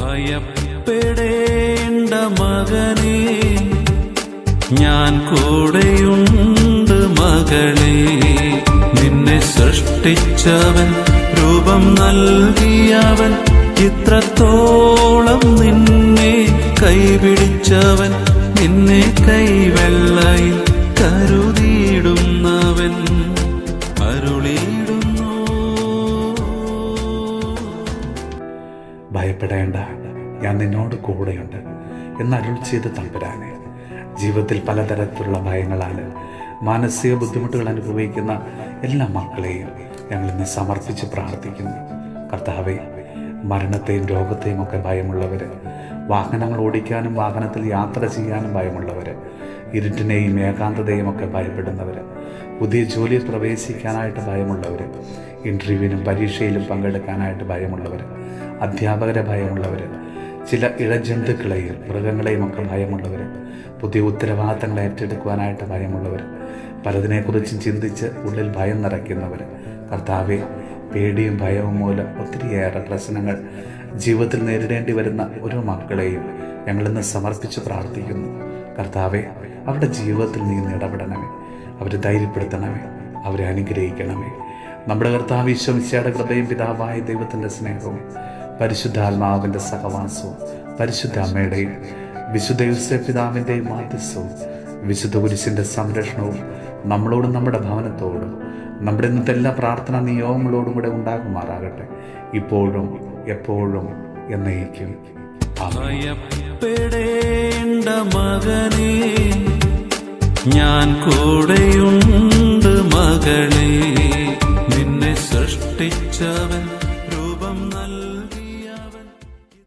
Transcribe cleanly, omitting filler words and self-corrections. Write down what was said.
ഭയപ്പെടേണ്ട മകനേ, ഞാൻ കൂടെയുണ്ട് മകളേ. നിന്നെ സൃഷ്ടിച്ചവൻ, രൂപം നൽകിയവൻ, ഇത്രത്തോളം നിന്നെ കൈപിടിച്ചവൻ, നിന്നെ കൈവെള്ളയിൽ കരുതിയിടുന്നവൻ അരുളിയിടുന്നു. ഭയപ്പെടേണ്ട, ഞാൻ നിന്നോട് കൂടെയുണ്ട് എന്നരുൾ ചെയ്ത് തമ്പുരാനെ. ജീവിതത്തിൽ പലതരത്തിലുള്ള ഭയങ്ങളാൽ മാനസിക ബുദ്ധിമുട്ടുകൾ അനുഭവിക്കുന്ന എല്ലാ മക്കളെയും ഞങ്ങൾ ഇന്ന് സമർപ്പിച്ച് പ്രാർത്ഥിക്കുന്നു. കർത്താവേ, മരണത്തെയും രോഗത്തെയും ഒക്കെ ഭയമുള്ളവർ, വാഹനങ്ങൾ ഓടിക്കാനും വാഹനത്തിൽ യാത്ര ചെയ്യാനും ഭയമുള്ളവർ, ഇരുട്ടിനെയും ഏകാന്തതയും ഒക്കെ ഭയപ്പെടുന്നവർ, പുതിയ ജോലിയിൽ പ്രവേശിക്കാനായിട്ട് ഭയമുള്ളവർ, ഇൻ്റർവ്യൂവിനും പരീക്ഷയിലും പങ്കെടുക്കാനായിട്ട് ഭയമുള്ളവർ, അധ്യാപകരെ ഭയമുള്ളവർ, ചില ഇഴജന്തുക്കളെയും മൃഗങ്ങളെയും ഒക്കെ ഭയമുള്ളവർ, പുതിയ ഉത്തരവാദിത്തങ്ങൾ ഏറ്റെടുക്കുവാനായിട്ട് ഭയമുള്ളവർ, പലതിനെക്കുറിച്ചും ചിന്തിച്ച് ഉള്ളിൽ ഭയം നിറയ്ക്കുന്നവർ. കർത്താവെ, പേടിയും ഭയവും മൂലം ഒത്തിരിയേറെ പ്രശ്നങ്ങൾ ജീവിതത്തിൽ നേരിടേണ്ടി വരുന്ന ഓരോ മക്കളെയും ഞങ്ങളിന്ന് സമർപ്പിച്ച് പ്രാർത്ഥിക്കുന്നു. കർത്താവെ, അവരുടെ ജീവിതത്തിൽ നീ ഇടപെടണമേ, അവരെ ധൈര്യപ്പെടുത്തണമേ, അവരെ അനുഗ്രഹിക്കണമേ. നമ്മുടെ കർത്താവ് ഈശോ മിശിഹായുടെ കൃപയും പിതാവായ ദൈവത്തിൻ്റെ സ്നേഹവും പരിശുദ്ധാത്മാവിൻ്റെ സഹവാസവും പരിശുദ്ധ അമ്മയുടെയും വിശുദ്ധ യോസേപ്പ് പിതാവിൻ്റെയും മാധ്യസ്ഥവും വിശുദ്ധ കുരിശിൻ്റെ സംരക്ഷണവും നമ്മളോടും നമ്മുടെ ഭവനത്തോടും നമ്മുടെ ഇന്നത്തെ എല്ലാ പ്രാർത്ഥനാ നിയോഗങ്ങളോടും കൂടെ ഉണ്ടാകുമാറാകട്ടെ, ഇപ്പോഴും എപ്പോഴും എന്നേക്കും. ഭയപ്പെടേണ്ട മകനേ, ഞാൻ കൂടെയുണ്ട് മകളേ. നിന്നെ സൃഷ്ടിച്ചവൻ,